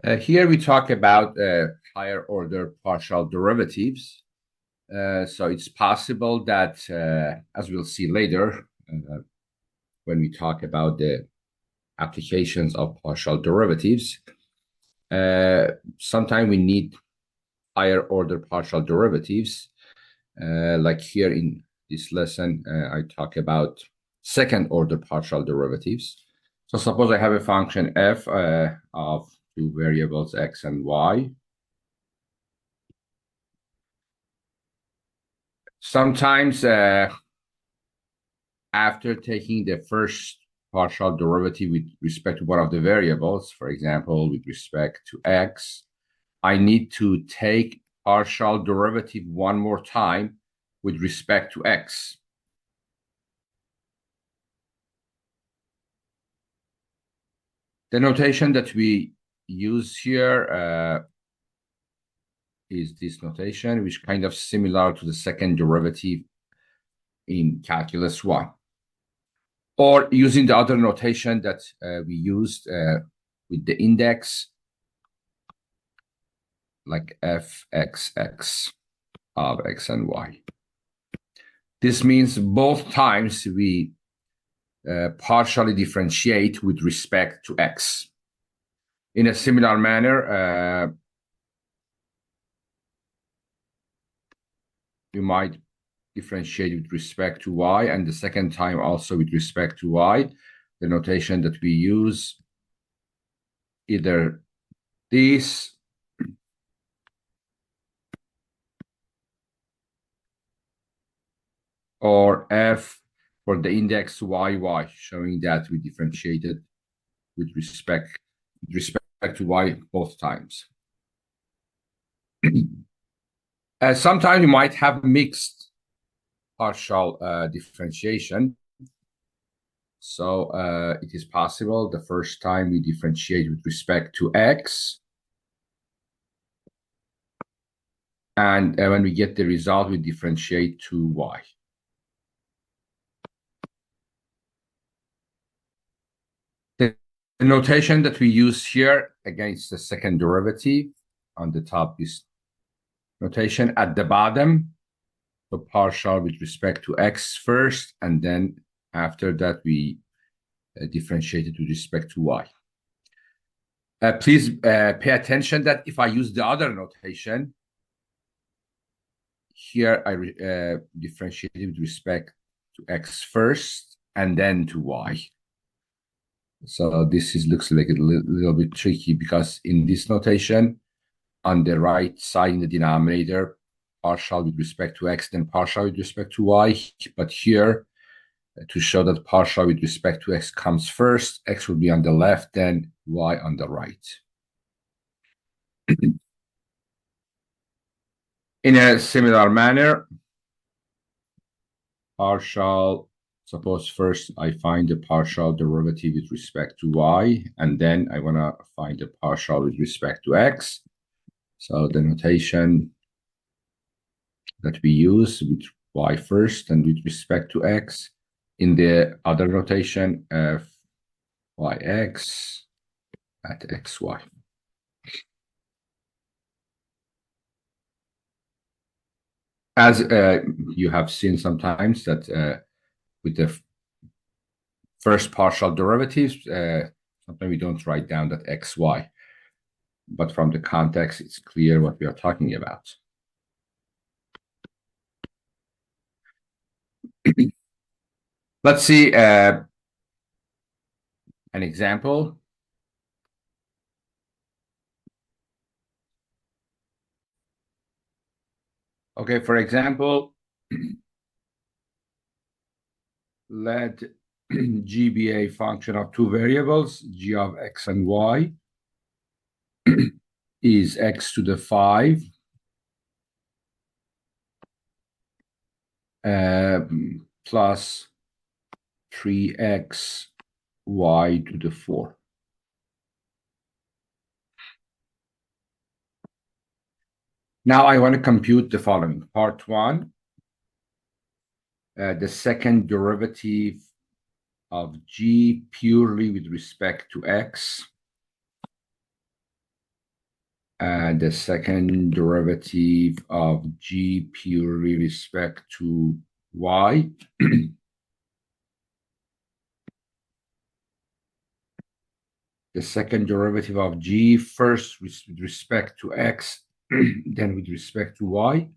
Here we talk about higher order partial derivatives. So it's possible that, as we'll see later, when we talk about the applications of partial derivatives, sometimes we need higher order partial derivatives. Like here in this lesson, I talk about second order partial derivatives. So suppose I have a function f of two variables x and y. Sometimes after taking the first partial derivative with respect to one of the variables, for example, with respect to x, I need to take partial derivative one more time with respect to x. The notation that we use here is this notation, which is kind of similar to the second derivative in calculus 1. Or using the other notation that we used with the index, like fxx of x and y. This means both times we partially differentiate with respect to x. In a similar manner, we might differentiate with respect to y, and the second time also with respect to y. The notation that we use, either this or f for the index yy, showing that we differentiated with respect to y both times. Sometimes you might have mixed partial differentiation. So it is possible the first time we differentiate with respect to x, and when we get the result, we differentiate to y. The notation that we use here against the second derivative on the top is notation at the bottom, so partial with respect to x first, and then after that we differentiate it with respect to y. Please pay attention that if I use the other notation, here I differentiate it with respect to x first and then to y. So this looks like a little bit tricky, because in this notation, on the right side in the denominator, partial with respect to x, then partial with respect to y. But here, to show that partial with respect to x comes first, x will be on the left, then y on the right. In a similar manner, partial, suppose first I find the partial derivative with respect to y, and then I want to find the partial with respect to x. So the notation that we use with y first and with respect to x, in the other notation, fyx at xy. As you have seen sometimes that with the first partial derivatives, sometimes we don't write down that xy, but from the context, it's clear what we are talking about. Let's see an example. Okay, for example, let g be a function of two variables, g of x and y is x to the 5 plus 3x y to the 4. Now I want to compute the following. Part 1, the second derivative of g purely with respect to x and the second derivative of g purely respect to y. The second derivative of g first with respect to x, then with respect to y.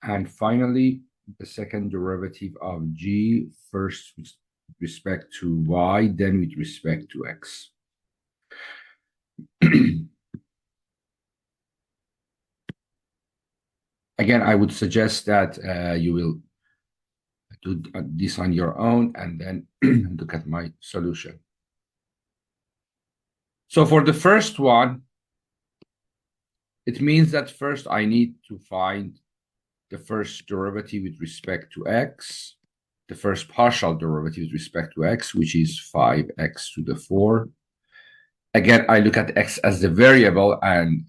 And finally, the second derivative of g first with respect to y, then with respect to x. Again, I would suggest that you will do this on your own and then look at my solution. So for the first one, it means that first I need to find the first derivative with respect to x, the first partial derivative with respect to x, which is 5x to the 4. Again, I look at x as the variable, and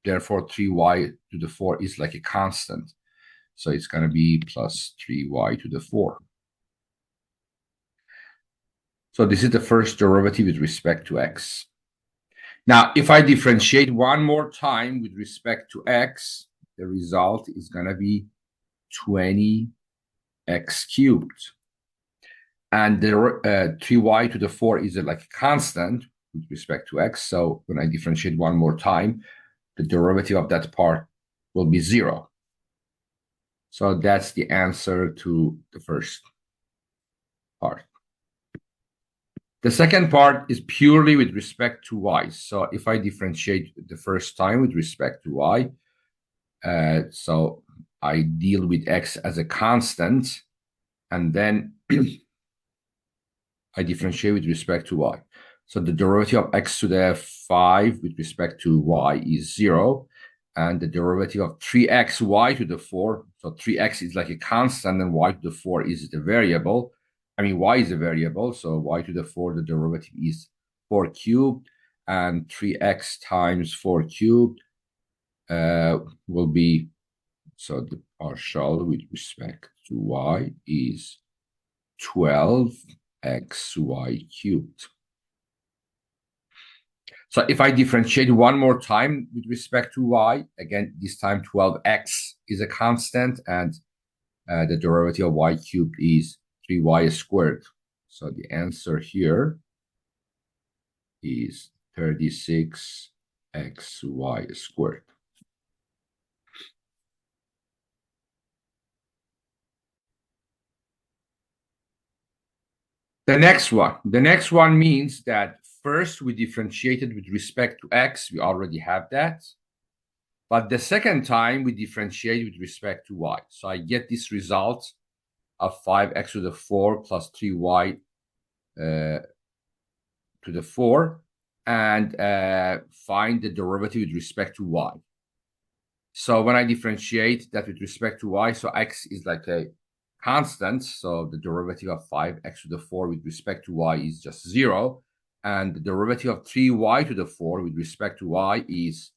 therefore 3y to the 4 is like a constant. So it's going to be plus 3y to the 4. So this is the first derivative with respect to x. Now, if I differentiate one more time with respect to x, the result is going to be 20x cubed. And the 3y to the 4 is like a constant with respect to x. So when I differentiate one more time, the derivative of that part will be 0. So that's the answer to the first part. The second part is purely with respect to y. So if I differentiate the first time with respect to y, so I deal with x as a constant, and then I differentiate with respect to y. So the derivative of x to the 5 with respect to y is 0. And the derivative of 3xy to the 4, so 3x is like a constant and y to the 4 is the variable. I mean, y is a variable, so y to the 4, the derivative is 4 cubed, and 3x times 4 cubed will be, so the partial with respect to y is 12xy cubed. So if I differentiate one more time with respect to y, again, this time 12x is a constant, and the derivative of y cubed is 3y squared. So the answer here is 36xy squared. The next one means that first we differentiated with respect to x, we already have that. But the second time we differentiate with respect to y. So I get this result of 5x to the 4 plus 3y to the 4, and find the derivative with respect to y. So when I differentiate that with respect to y, so x is like a constant, so the derivative of 5x to the 4 with respect to y is just 0, and the derivative of 3y to the 4 with respect to y is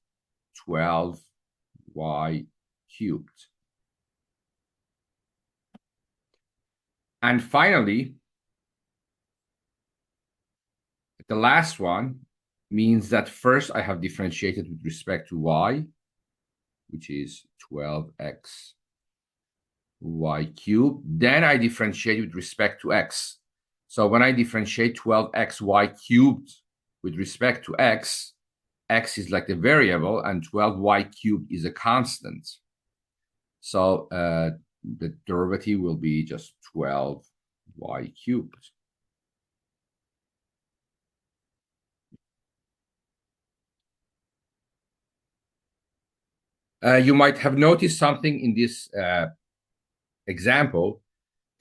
12y cubed. And finally, the last one means that first I have differentiated with respect to y, which is 12x y cubed. Then I differentiate with respect to x. So when I differentiate 12x y cubed with respect to x, x is like the variable and 12y cubed is a constant. So the derivative will be just 12y cubed. You might have noticed something in this example,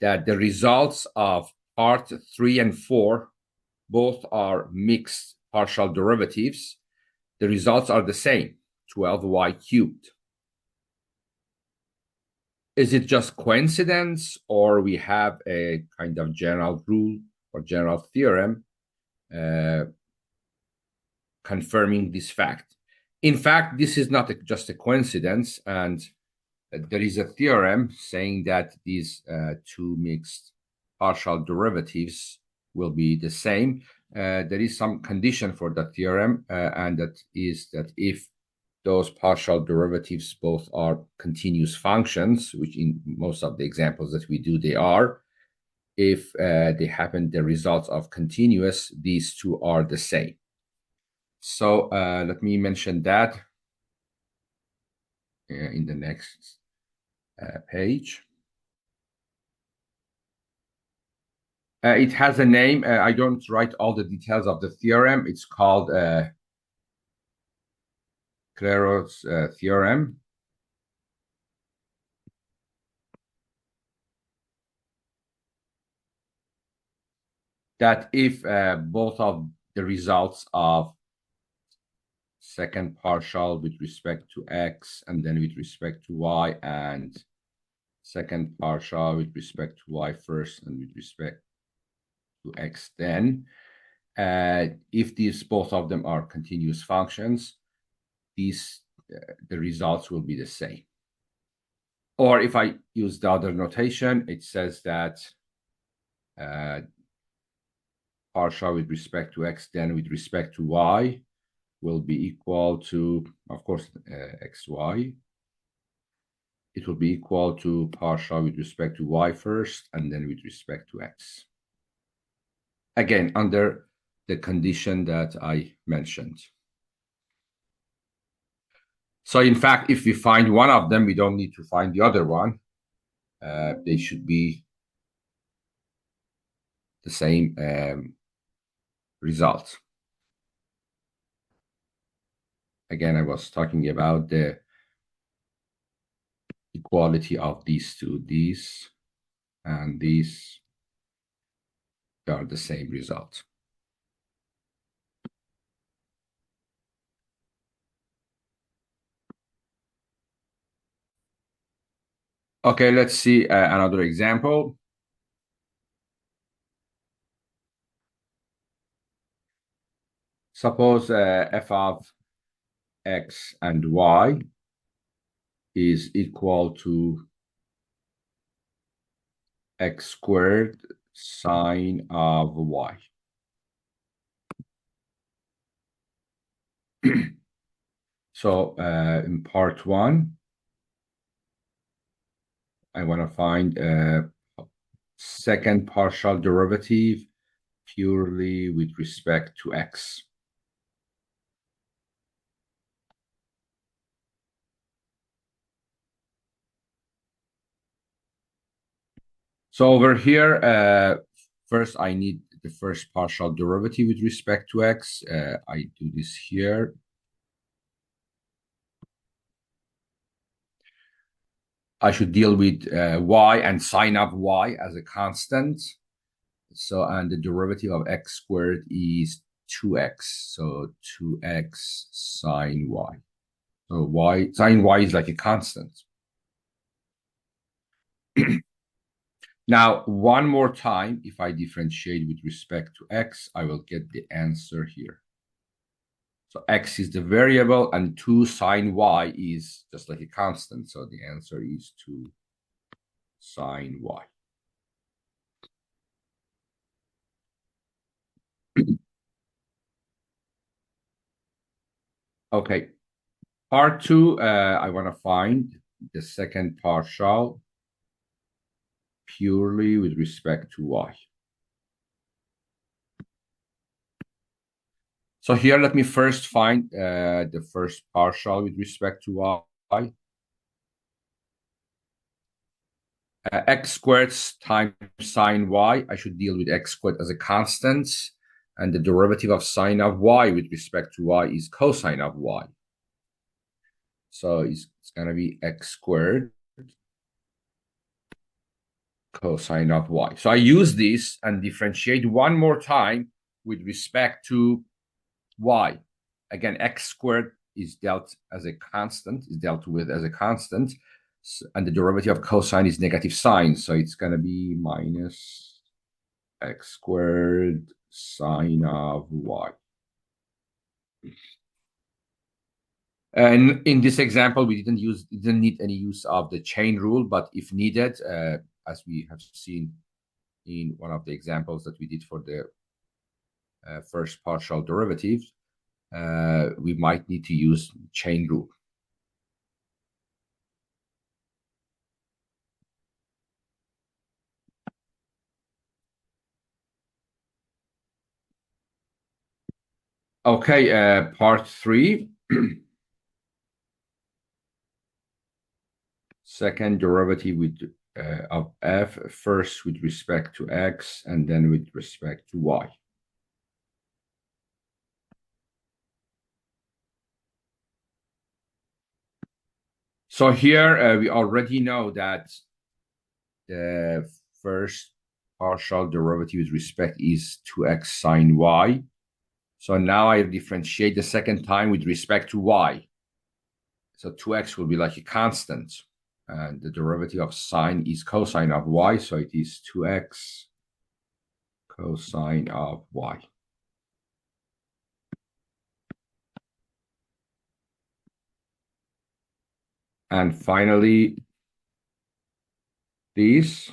that the results of part 3 and 4 both are mixed partial derivatives. The results are the same, 12y cubed. Is it just coincidence, or we have a kind of general rule or general theorem confirming this fact? In fact, this is not just a coincidence, and there is a theorem saying that these two mixed partial derivatives will be the same. There is some condition for that theorem, and that is that if those partial derivatives both are continuous functions, which in most of the examples that we do, they are. If they happen the results of continuous, these two are the same. So let me mention that in the next page. It has a name. I don't write all the details of the theorem. It's called Clairaut's theorem. That if both of the results of second partial with respect to x and then with respect to y, and second partial with respect to y first and with respect to x then, if these both of them are continuous functions, these the results will be the same. Or if I use the other notation, it says that partial with respect to x then with respect to y will be equal to, of course, xy. It will be equal to partial with respect to y first and then with respect to x. Again, under the condition that I mentioned. So in fact, if we find one of them, we don't need to find the other one. They should be the same result. Again, I was talking about the equality of these two. These and these are the same result. Okay, let's see another example. Suppose f of x and y is equal to x squared sine of y. So in part one, I want to find a second partial derivative purely with respect to x. So over here, first I need the first partial derivative with respect to x. I do this here. I should deal with y and sine of y as a constant. So, and the derivative of x squared is 2x. So 2x sine y. So y, sine y is like a constant. Now, one more time, if I differentiate with respect to x, I will get the answer here. So x is the variable and 2 sine y is just like a constant. So the answer is 2 sine y. Okay, part two, I want to find the second partial purely with respect to y. So here, let me first find the first partial with respect to y. X squared times sine y, I should deal with x squared as a constant, and the derivative of sine of y with respect to y is cosine of y. So it's going to be x squared cosine of y. So I use this and differentiate one more time with respect to y. Again, x squared is dealt as a constant, is dealt with as a constant, and the derivative of cosine is negative sine. So it's going to be minus x squared sine of y. And in this example, we didn't need any use of the chain rule, but if needed, as we have seen in one of the examples that we did for the first partial derivative, we might need to use chain rule. Okay, part 3. Second derivative with of f, first with respect to x and then with respect to y. So here we already know that the first partial derivative with respect is 2x sine y. So now I differentiate the second time with respect to y. So 2x will be like a constant. And the derivative of sine is cosine of y. So it is 2x cosine of y. And finally, this,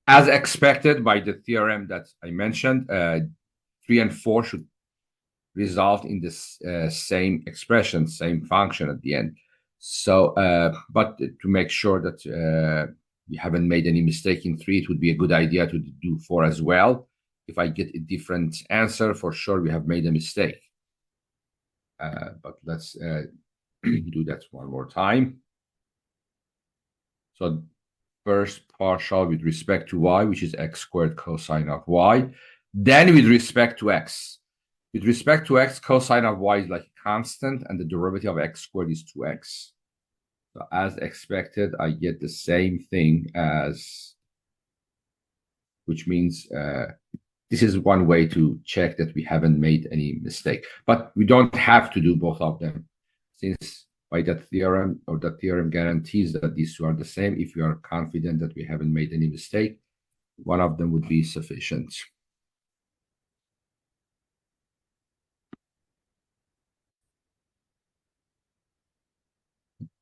as expected by the theorem that I mentioned, 3 and 4 should result in this same expression, same function at the end. So, but to make sure that you haven't made any mistake in 3, it would be a good idea to do 4 as well. If I get a different answer, for sure we have made a mistake. But let's do that one more time. So first partial with respect to y, which is x squared cosine of y. Then with respect to x. With respect to x, cosine of y is like a constant, and the derivative of x squared is 2x. So as expected, I get the same thing as, which means this is one way to check that we haven't made any mistake. But we don't have to do both of them, since by that theorem, or that theorem guarantees that these two are the same. If you are confident that we haven't made any mistake, one of them would be sufficient.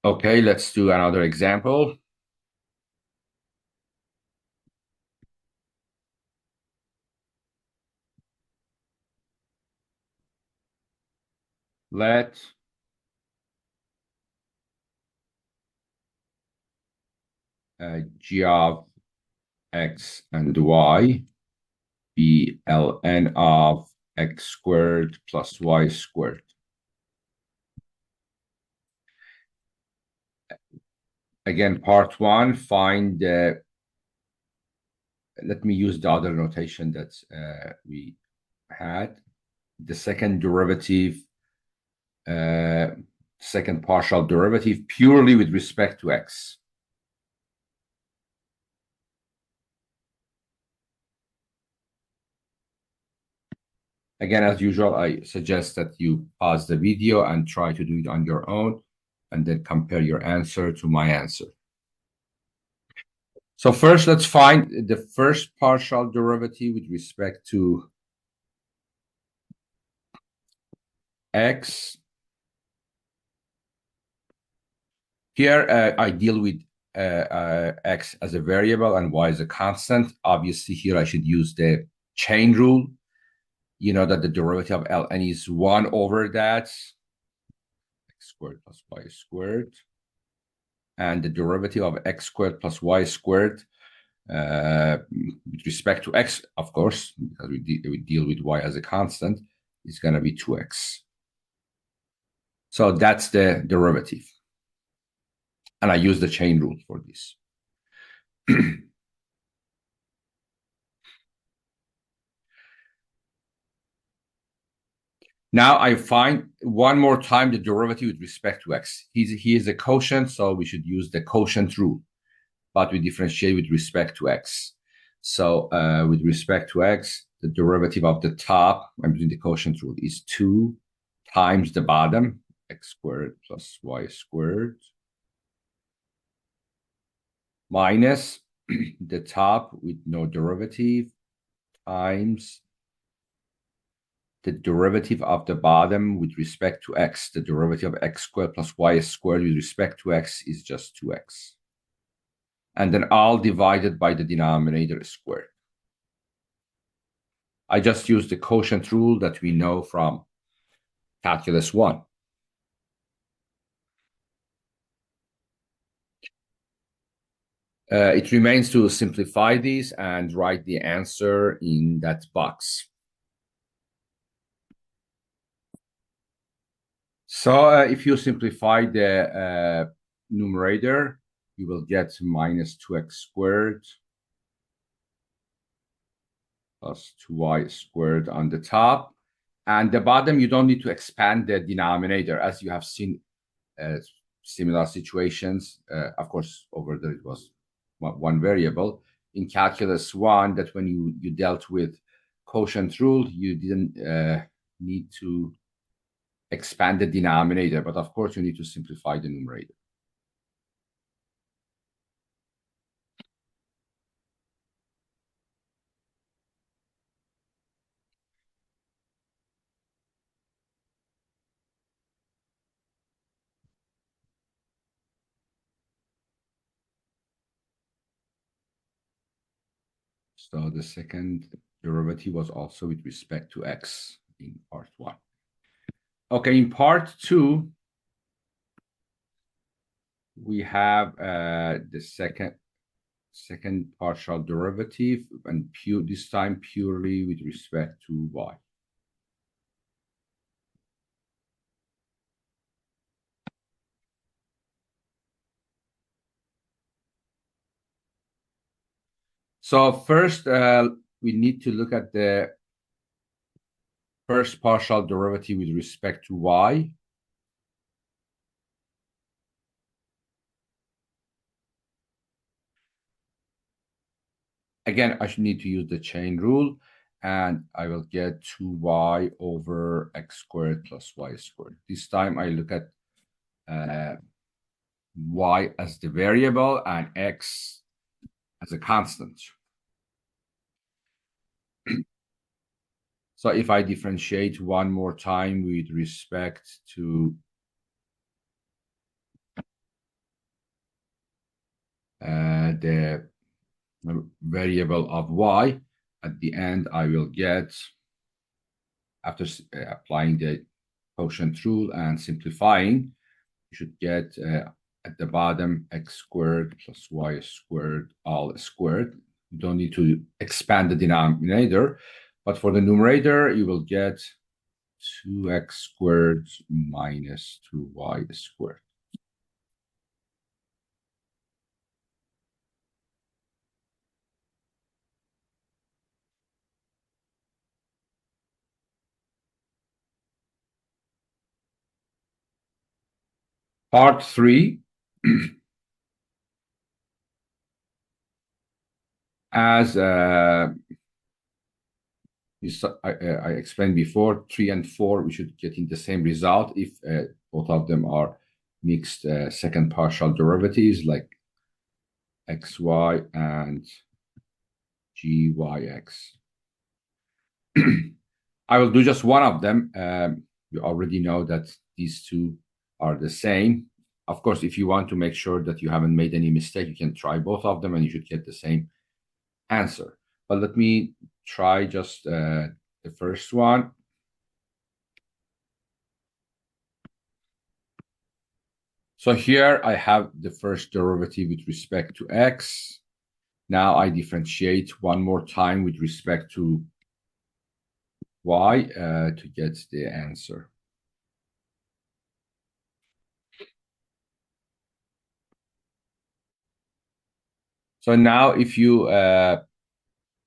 Okay, let's do another example. Let g of x and y be ln of x squared plus y squared. Again, part 1, find the, let me use the other notation that we had. The second derivative, second partial derivative purely with respect to x. Again, as usual, I suggest that you pause the video and try to do it on your own, and then compare your answer to my answer. So first, let's find the first partial derivative with respect to x. Here, I deal with x as a variable and y as a constant. Obviously, here I should use the chain rule. You know that the derivative of ln is 1 over that, x squared plus y squared. And the derivative of x squared plus y squared with respect to x, of course, because we deal with y as a constant, is going to be 2x. So that's the derivative. And I use the chain rule for this. Now I find one more time the derivative with respect to x. He is a quotient, so we should use the quotient rule, but we differentiate with respect to x. So with respect to x, the derivative of the top, I'm using the quotient rule, is 2 times the bottom, x squared plus y squared, minus the top with no derivative times the derivative of the bottom with respect to x. The derivative of x squared plus y squared with respect to x is just 2x. And then all divided by the denominator squared. I just use the quotient rule that we know from calculus 1. It remains to simplify these and write the answer in that box. So if you simplify the numerator, you will get minus 2x squared plus 2y squared on the top. And the bottom, you don't need to expand the denominator, as you have seen similar situations. Of course, over there it was one variable. In calculus 1, that when you dealt with quotient rule, you didn't need to expand the denominator, but of course you need to simplify the numerator. So the second derivative was also with respect to x in part 1. Okay, in part 2, we have the second partial derivative, and this time purely with respect to y. So first, we need to look at the first partial derivative with respect to y. Again, I should need to use the chain rule, and I will get 2y over x squared plus y squared. This time I look at y as the variable and x as a constant. So if I differentiate one more time with respect to the variable of y, at the end I will get, after applying the quotient rule and simplifying, you should get at the bottom x squared plus y squared all squared. You don't need to expand the denominator, but for the numerator you will get 2x squared minus 2y squared. Part 3, as I explained before, 3 and 4, we should get in the same result if both of them are mixed second partial derivatives, like xy and gyx. I will do just one of them. You already know that these two are the same. Of course, if you want to make sure that you haven't made any mistake, you can try both of them and you should get the same answer. But let me try just the first one. So here I have the first derivative with respect to x. Now I differentiate one more time with respect to y to get the answer. So now if you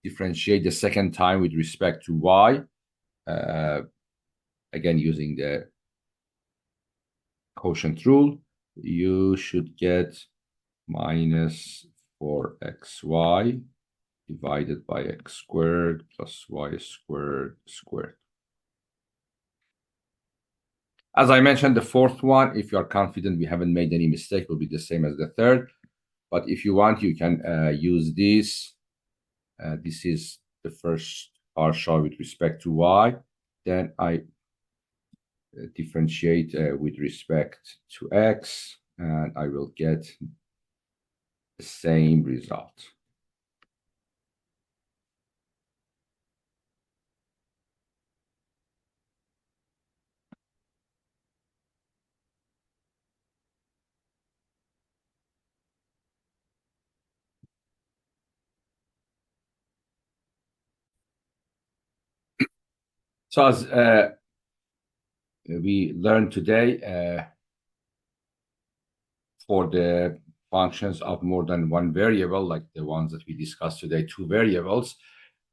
differentiate the second time with respect to y, again using the quotient rule, you should get minus 4xy divided by x squared plus y squared squared. As I mentioned, the fourth one, if you are confident we haven't made any mistake, will be the same as the third. But if you want, you can use this. This is the first partial with respect to y. Then I differentiate with respect to x, and I will get the same result. So as we learned today, for the functions of more than one variable, like the ones that we discussed today, two variables,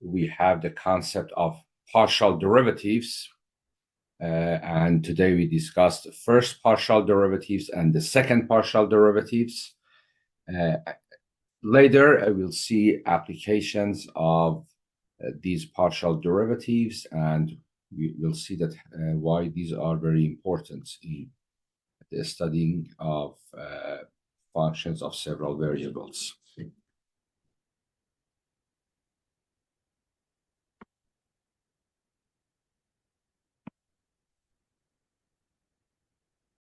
we have the concept of partial derivatives. And today we discussed the first partial derivatives and the second partial derivatives. Later, we'll see applications of these partial derivatives, and we will see that why these are very important in the studying of functions of several variables.